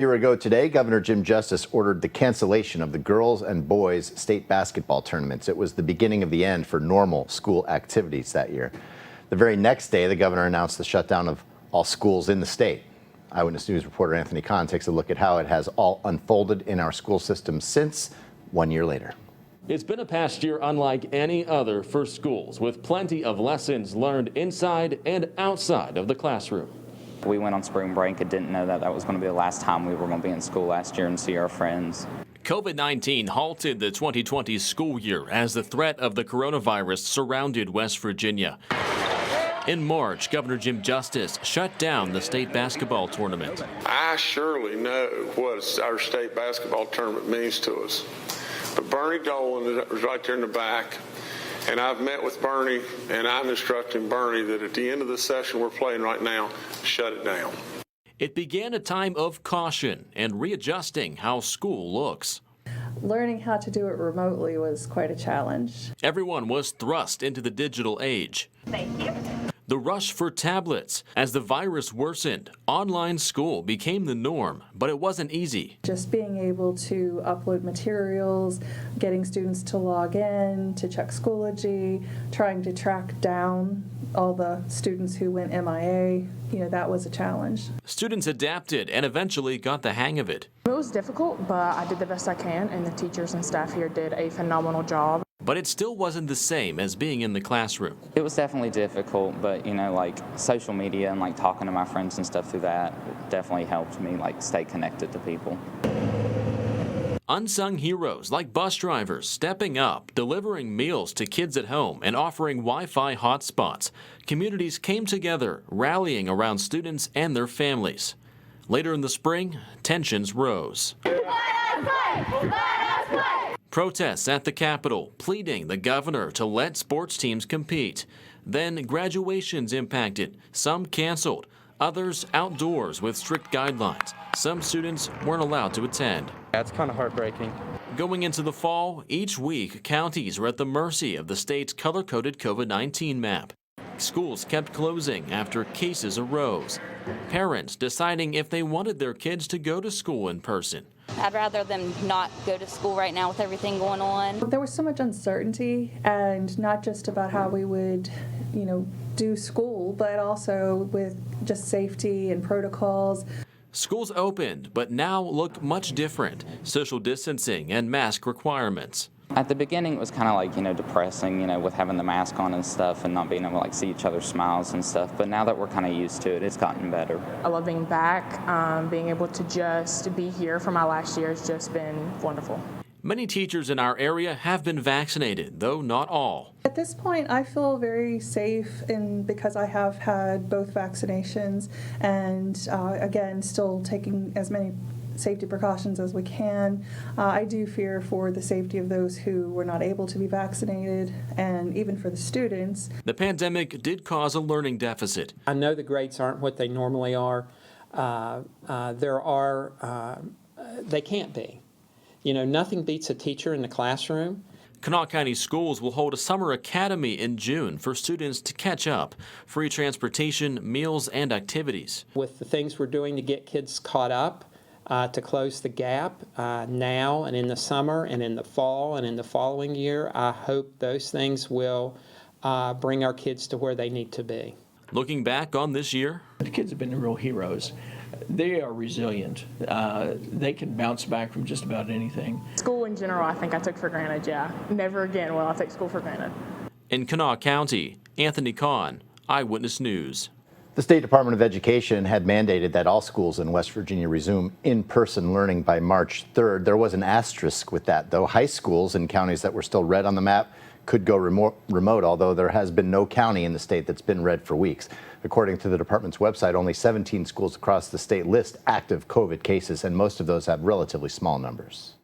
A year ago today, Governor Jim Justice ordered the cancellation of the girls and boys state basketball tournaments. It was the beginning of the end for normal school activities that year. The very next day, the governor announced the shutdown of all schools in the state. Eyewitness News reporter Anthony Conn takes a look at how it has all unfolded in our school system since 1 year later. It's been a past year unlike any other for schools, with plenty of lessons learned inside and outside of the classroom. We went on spring break and didn't know that was going to be the last time we were going to be in school last year and see our friends. COVID-19 halted the 2020 school year as the threat of the coronavirus surrounded West Virginia. In March, Governor Jim Justice shut down the state basketball tournament. I surely know what our state basketball tournament means to us. But Bernie Dolan was right there in the back, and I've met with Bernie, and I'm instructing Bernie that at the end of the session we're playing right now, shut it down. It began a time of caution and readjusting how school looks. Learning how to do it remotely was quite a challenge. Everyone was thrust into the digital age. Thank you. The rush for tablets. As the virus worsened, online school became the norm, but it wasn't easy. Just being able to upload materials, getting students to log in, to check Schoology, trying to track down all the students who went MIA, that was a challenge. Students adapted and eventually got the hang of it. It was difficult, but I did the best I can, and the teachers and staff here did a phenomenal job. But it still wasn't the same as being in the classroom. It was definitely difficult, but like social media and talking to my friends and stuff through that definitely helped me stay connected to people. Unsung heroes like bus drivers stepping up, delivering meals to kids at home and offering Wi-Fi hotspots. Communities came together, rallying around students and their families. Later in the spring, tensions rose. Protests at the Capitol pleading the governor to let sports teams compete. Then graduations impacted, some canceled, others outdoors with strict guidelines. Some students weren't allowed to attend. That's kind of heartbreaking. Going into the fall, each week counties were at the mercy of the state's color-coded COVID-19 map. Schools kept closing after cases arose. Parents deciding if they wanted their kids to go to school in person. I'd rather them not go to school right now with everything going on. There was so much uncertainty, and not just about how we would, do school, but also with just safety and protocols. Schools opened, but now look much different. Social distancing and mask requirements. At the beginning, it was kind of depressing, with having the mask on and stuff and not being able to see each other's smiles and stuff. But now that we're kind of used to it, it's gotten better. I love being back. Being able to just be here for my last year has just been wonderful. Many teachers in our area have been vaccinated, though not all. At this point, I feel very safe because I have had both vaccinations and, again, still taking as many safety precautions as we can. I do fear for the safety of those who were not able to be vaccinated, and even for the students. The pandemic did cause a learning deficit. I know the grades aren't what they normally are. They can't be. Nothing beats a teacher in the classroom. Kanawha County Schools will hold a summer academy in June for students to catch up. Free transportation, meals, and activities. With the things we're doing to get kids caught up, to close the gap now and in the summer and in the fall and in the following year, I hope those things will bring our kids to where they need to be. Looking back on this year, the kids have been the real heroes. They are resilient. They can bounce back from just about anything. School in general, I think I took for granted, yeah. Never again will I take school for granted. In Kanawha County, Anthony Conn, Eyewitness News. The State Department of Education had mandated that all schools in West Virginia resume in-person learning by March 3rd. There was an asterisk with that, though. High schools in counties that were still red on the map could go remote, although there has been no county in the state that's been red for weeks. According to the department's website, only 17 schools across the state list active COVID cases, and most of those have relatively small numbers.